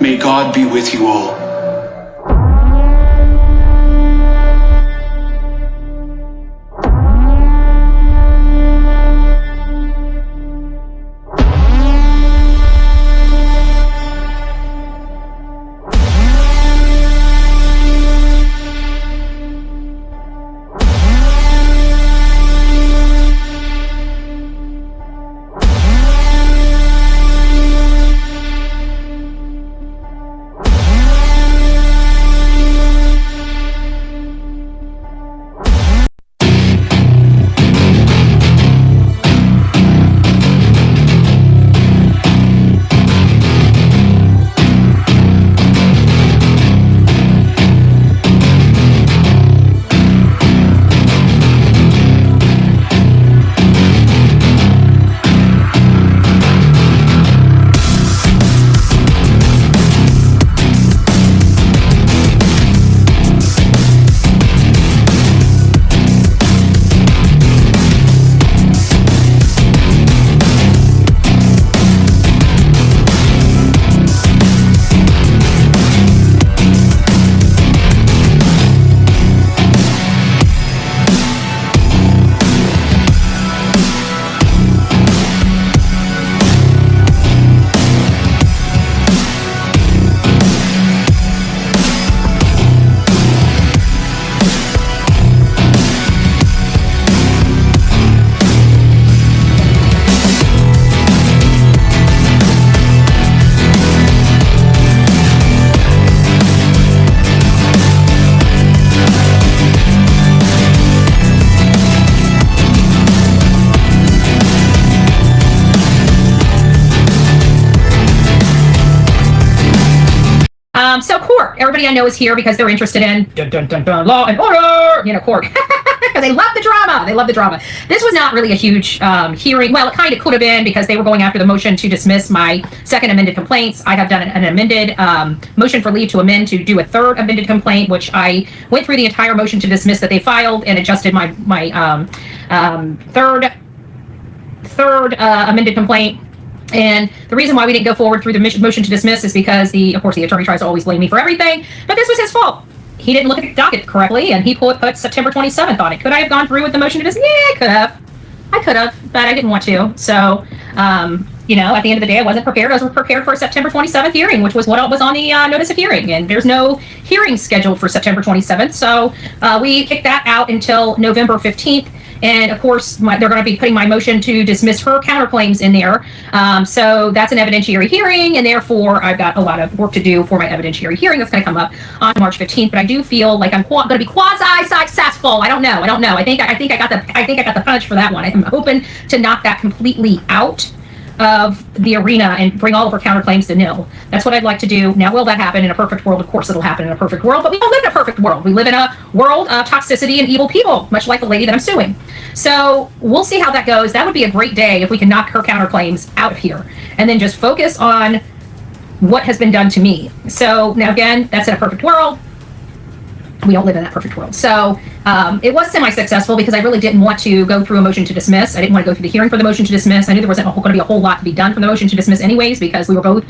May God be with you all. So court, everybody I know is here because they're interested in law and order, court. Because they love the drama. They love the drama. This was not really a huge hearing. Well, it kind of could have been because they were going after the motion to dismiss my second amended complaints. I have done an amended motion for leave to amend to do a third amended complaint, which I went through the entire motion to dismiss that they filed and adjusted my third amended complaint. And the reason why we didn't go forward through the motion to dismiss is because of course, the attorney tries to always blame me for everything, but this was his fault. He didn't look at the docket correctly, and he put September 27th on it. Could I have gone through with the motion to dismiss? Yeah, I could have. I could have, but I didn't want to. So, at the end of the day, I wasn't prepared. I was prepared for a September 27th hearing, which was what was on the notice of hearing. And there's no hearing scheduled for September 27th. So we kicked that out until November 15th. And of course, they're going to be putting my motion to dismiss her counterclaims in there. So that's an evidentiary hearing, and therefore I've got a lot of work to do for my evidentiary hearing that's going to come up on March 15th. But I do feel like I'm going to be quasi-successful. I don't know. I think I got the punch for that one. I'm hoping to knock that completely out of the arena and bring all of her counterclaims to nil. That's what I'd like to do. Now, will that happen in a perfect world? Of course it'll happen in a perfect world, but we don't live in a perfect world. We live in a world of toxicity and evil people, much like the lady that I'm suing. So we'll see how that goes. That would be a great day if we can knock her counterclaims out of here and then just focus on what has been done to me. So now again, that's in a perfect world. We don't live in that perfect world. So it was semi-successful because I really didn't want to go through a motion to dismiss. I didn't want to go through the hearing for the motion to dismiss. I knew there wasn't going to be a whole lot to be done from the motion to dismiss anyways, because we were both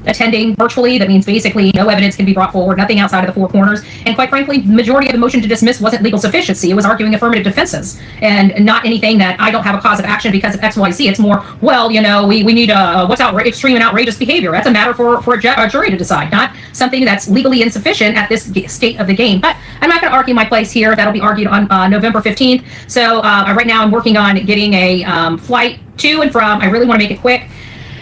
attending virtually. That means basically no evidence can be brought forward, nothing outside of the four corners. And quite frankly, the majority of the motion to dismiss wasn't legal sufficiency. It was arguing affirmative defenses and not anything that I don't have a cause of action because of XYZ. It's more, well, we need what's extreme and outrageous behavior. That's a matter for a jury to decide, not something that's legally insufficient at this state of the game. But I'm not going to argue my place here. That'll be argued on November 15th. So right now I'm working on getting a flight to and from. I really want to make it quick.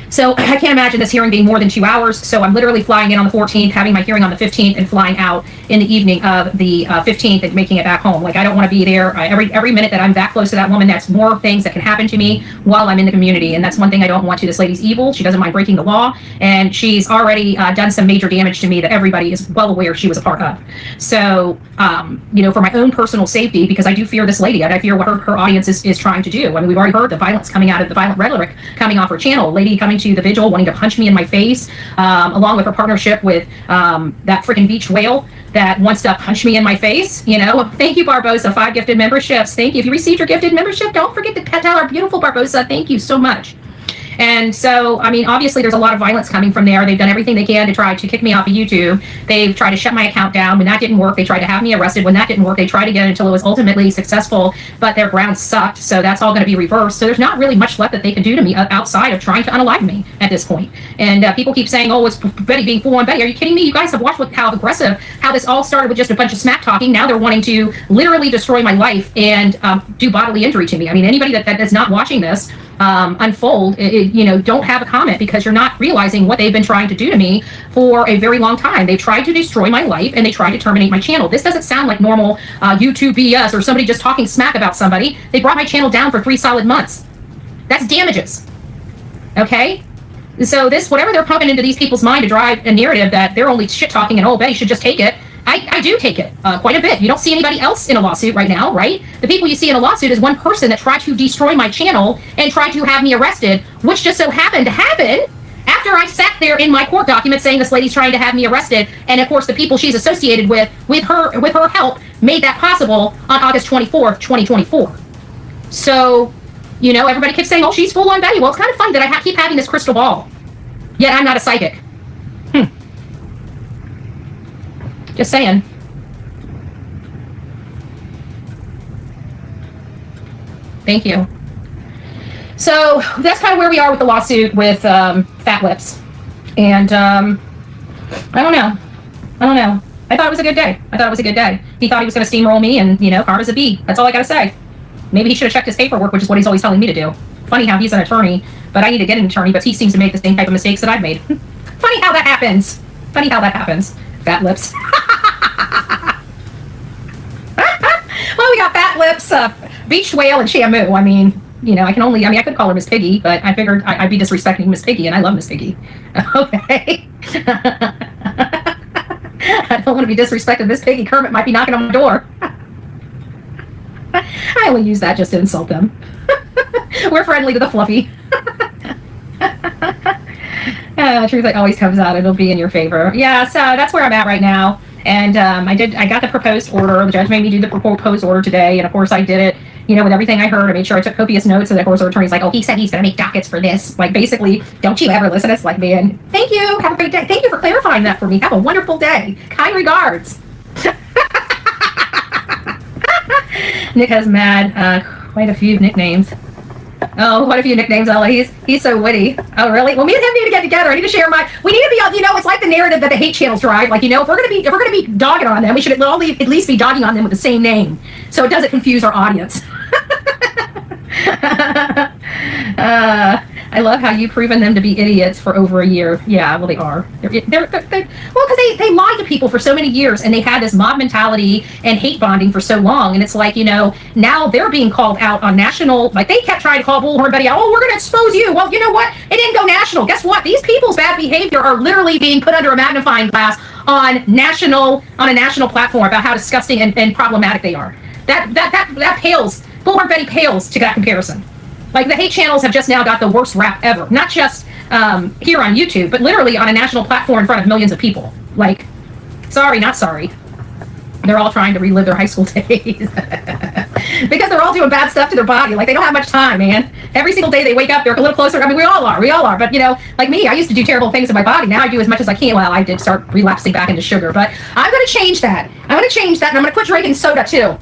So I can't imagine this hearing being more than 2 hours. So I'm literally flying in on the 14th, having my hearing on the 15th, and flying out in the evening of the 15th and making it back home. Like, I don't want to be there. Every minute that I'm that close to that woman, that's more things that can happen to me while I'm in the community. And that's one thing I don't want to. This lady's evil. She doesn't mind breaking the law. And she's already done some major damage to me that everybody is well aware she was a part of. So, for my own personal safety, because I do fear this lady. I fear what her audience is trying to do. I mean, we've already heard the violence coming out of the violent rhetoric coming off her channel. Lady coming to the vigil wanting to punch me in my face, along with her partnership with that freaking beached whale that wants to punch me in my face. Thank you, Barbosa, 5 gifted memberships. Thank you. If you received your gifted membership, don't forget to tell our beautiful Barbosa thank you so much. And so, I mean, obviously there's a lot of violence coming from there. They've done everything they can to try to kick me off of YouTube. They've tried to shut my account down. When that didn't work, they tried to have me arrested. When that didn't work, they tried again until it was ultimately successful, but their ground sucked. So that's all going to be reversed. So there's not really much left that they can do to me outside of trying to unalive me at this point. And people keep saying, oh, it's Betty being full on Betty. Are you kidding me? You guys have watched how aggressive, how this all started with just a bunch of smack talking. Now they're wanting to literally destroy my life and do bodily injury to me. I mean, anybody that is not watching this unfold, don't have a comment, because you're not realizing what they've been trying to do to me for a very long time. They've tried to destroy my life and they tried to terminate my channel. This doesn't sound like normal YouTube BS or somebody just talking smack about somebody. They brought my channel down for 3 solid months. That's damages. Okay? So this, whatever they're pumping into these people's mind to drive a narrative that they're only shit talking and, oh, Betty should just take it. I do take it quite a bit. You don't see anybody else in a lawsuit right now, right? The people you see in a lawsuit is one person that tried to destroy my channel and tried to have me arrested, which just so happened to happen after I sat there in my court document saying this lady's trying to have me arrested. And of course, the people she's associated with her help, made that possible on August 24th, 2024. So, everybody keeps saying, oh, she's full on Betty. Well, it's kind of fun that I keep having this crystal ball, yet I'm not a psychic. Just saying. Thank you. So that's kind of where we are with the lawsuit with Fat Lips. And I don't know. I thought it was a good day. He thought he was going to steamroll me, and, karma's a bee. That's all I got to say. Maybe he should have checked his paperwork, which is what he's always telling me to do. Funny how he's an attorney, but I need to get an attorney, but he seems to make the same type of mistakes that I've made. Funny how that happens. Fat Lips. Well, we got Fat Lips, Beach Whale, and Shamu. I mean, I could call her Miss Piggy, but I figured I'd be disrespecting Miss Piggy, and I love Miss Piggy. Okay. I don't want to be disrespecting Miss Piggy. Kermit might be knocking on my door. I only use that just to insult them. We're friendly to the fluffy. Truth always comes out. It'll be in your favor. Yeah, so that's where I'm at right now. And I got the proposed order. The judge made me do the proposed order today. And of course I did it, with everything I heard. I made sure I took copious notes. And of course our attorney's like, oh, he said he's going to make dockets for this. Like, basically, don't you ever listen to us, like, man. Thank you. Have a great day. Thank you for clarifying that for me. Have a wonderful day. Kind regards. Nick has quite a few nicknames. Oh, what a few nicknames, Ella. He's so witty. Oh, really? Well, me and him need to get together. I need to share we need to be, it's like the narrative that the hate channels drive. Like, if we're gonna be dogging on them, we should at least be dogging on them with the same name, so it doesn't confuse our audience. I love how you've proven them to be idiots for over a year. Yeah, well, they are. Well, because they lied to people for so many years, and they had this mob mentality and hate bonding for so long. And it's like, now they're being called out on national. Like, they kept trying to call Bullhorn Betty out. Oh, we're going to expose you. Well, you know what? It didn't go national. Guess what? These people's bad behavior are literally being put under a magnifying glass on a national platform about how disgusting and problematic they are. That pales. Bullhorn Betty pales to that comparison. Like, the hate channels have just now got the worst rap ever. Not just here on YouTube, but literally on a national platform in front of millions of people. Like, sorry, not sorry. They're all trying to relive their high school days. Because they're all doing bad stuff to their body. Like, they don't have much time, man. Every single day they wake up, they're a little closer. I mean, we all are. But, like me, I used to do terrible things to my body. Now I do as much as I can. Well, I did start relapsing back into sugar. But I'm going to change that. And I'm going to quit drinking soda, too.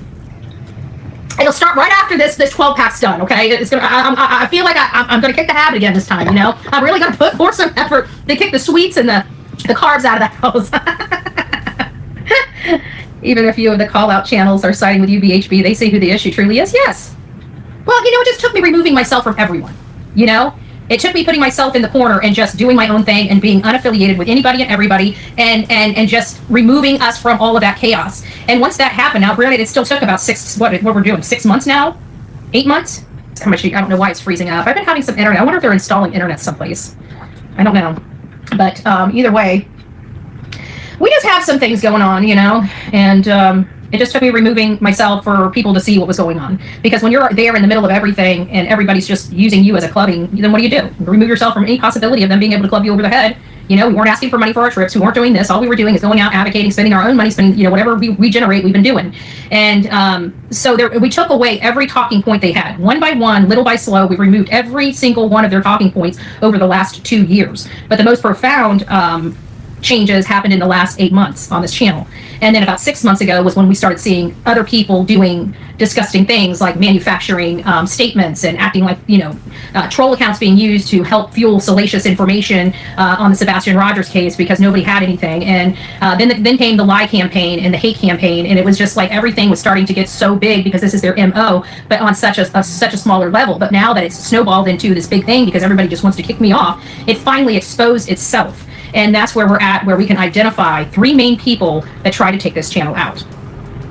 It'll start right after this 12-pack's done, okay? I feel like I'm going to kick the habit again this time, I'm really going to put forth some effort to kick the sweets and the carbs out of the house. Even a few of the call-out channels are siding with UBHB. They see who the issue truly is. Yes. Well, it just took me removing myself from everyone, It took me putting myself in the corner and just doing my own thing and being unaffiliated with anybody and everybody and just removing us from all of that chaos. And once that happened, now granted, it still took about 6 months now? 8 months? How much? I don't know why it's freezing up. I've been having some internet. I wonder if they're installing internet someplace. I don't know. But either way, we just have some things going on, and it just took me removing myself for people to see what was going on. Because when you're there in the middle of everything and everybody's just using you as a clubbing, then what do? You remove yourself from any possibility of them being able to club you over the head You know, we weren't asking for money for our trips. We weren't doing this. All we were doing is going out, advocating, spending our own money, spending, you know, whatever we generate, we've been doing. And so we took away every talking point they had. One by one, little by slow, we removed every single one of their talking points over the last 2 years. But the most profound changes happened in the last 8 months on this channel. And then about 6 months ago was when we started seeing other people doing disgusting things like manufacturing statements and acting like, you know, troll accounts being used to help fuel salacious information on the Sebastian Rogers case because nobody had anything. And then came the lie campaign and the hate campaign, and it was just like everything was starting to get so big because this is their MO, but on such a smaller level. But now that it's snowballed into this big thing because everybody just wants to kick me off, it finally exposed itself. And that's where we're at, where we can identify 3 main people that try to take this channel out.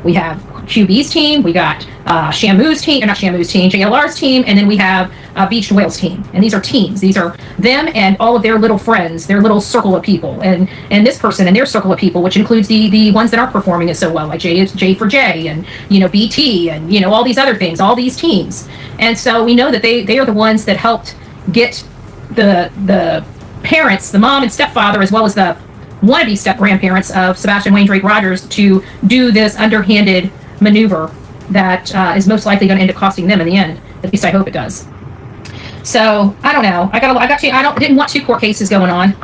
We have QB's team, we got Shamu's team, or not Shamu's team, JLR's team, and then we have Beached Whale's team. And these are teams. These are them and all of their little friends, their little circle of people, and this person and their circle of people, which includes the ones that aren't performing as so well, like J for J, and, you know, BT, and, you know, all these other things, all these teams. And so we know that they are the ones that helped get the parents, the mom and stepfather, as well as the wannabe step-grandparents of Sebastian Wayne Drake Rogers, to do this underhanded maneuver that is most likely going to end up costing them in the end. At least I hope it does. So I don't know. I didn't want 2 court cases going on,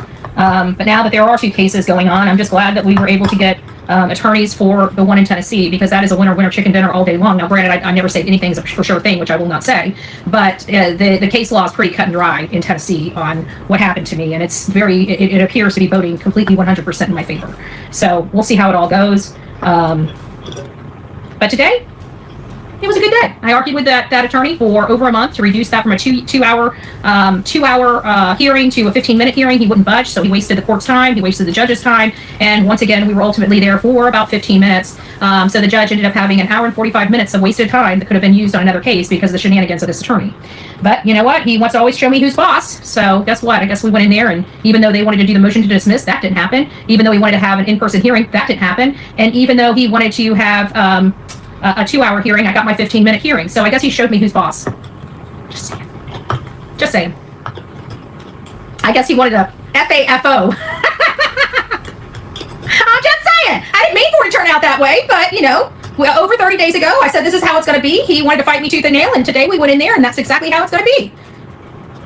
but now that there are 2 cases going on, I'm just glad that we were able to get attorneys for the one in Tennessee, because that is a winner chicken dinner all day long. Now, granted, I never say anything's a for sure thing, which I will not say, but the case law is pretty cut and dry in Tennessee on what happened to me, and it's it appears to be voting completely 100% in my favor. So we'll see how it all goes. But today, it was a good day. I argued with that attorney for over a month to reduce that from a two hour hearing to a 15-minute hearing. He wouldn't budge, so he wasted the court's time, he wasted the judge's time, and once again, we were ultimately there for about 15 minutes. So the judge ended up having 1 hour and 45 minutes of wasted time that could have been used on another case because of the shenanigans of this attorney. But you know what? He wants to always show me who's boss. So guess what? I guess we went in there, and even though they wanted to do the motion to dismiss, that didn't happen. Even though he wanted to have an in-person hearing, that didn't happen. And even though he wanted to have a 2-hour hearing, I got my 15-minute hearing. So I guess he showed me who's boss. Just saying. Just saying. I guess he wanted a FAFO. I'm just saying. I didn't mean for it to turn out that way, but, you know, well, over 30 days ago, I said this is how it's going to be. He wanted to fight me tooth and nail, and today we went in there, and that's exactly how it's going to be.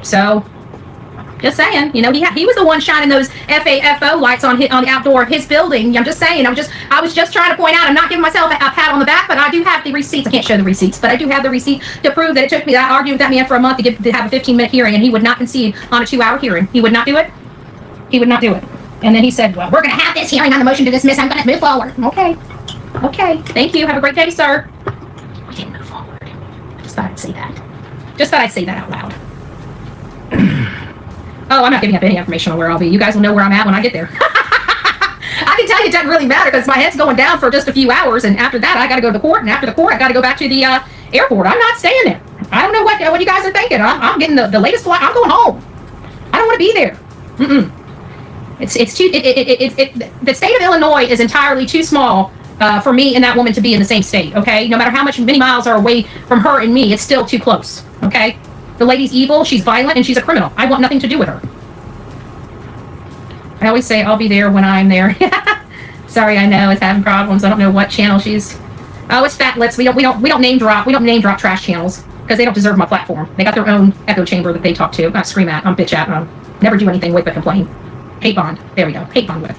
So, just saying, you know, he was the one shining those FAFO lights on the outdoor of his building. I'm just saying, I was just trying to point out, I'm not giving myself a pat on the back, but I do have the receipts. I can't show the receipts, but I do have the receipt to prove that it took me, I argued with that man for a month to have a 15-minute hearing, and he would not concede on a 2-hour hearing. He would not do it. He would not do it. And then he said, well, we're going to have this hearing on the motion to dismiss. I'm going to move forward. Okay. Okay. Thank you. Have a great day, sir. We didn't move forward. I just thought I'd say that. Just thought I'd say that out loud. Oh, I'm not giving up any information on where I'll be. You guys will know where I'm at when I get there. I can tell you it doesn't really matter because my head's going down for just a few hours, and after that I got to go to the court, and after the court I got to go back to the airport. I'm not staying there. I don't know what you guys are thinking. I'm getting the latest flight. I'm going home. I don't want to be there. The state of Illinois is entirely too small for me and that woman to be in the same state. Okay, no matter how many miles are away from her and me, it's still too close. Okay. The lady's evil, she's violent, and she's a criminal. I want nothing to do with her. I always say I'll be there when I'm there. Sorry, I know it's having problems. I don't know what channel she's. Oh, it's Fat Lips. We don't name drop. We don't name drop trash channels because they don't deserve my platform. They got their own echo chamber that they talk to. I scream at. I'm bitch at. Never do anything with but complain. Hate bond. There we go. Hate bond with.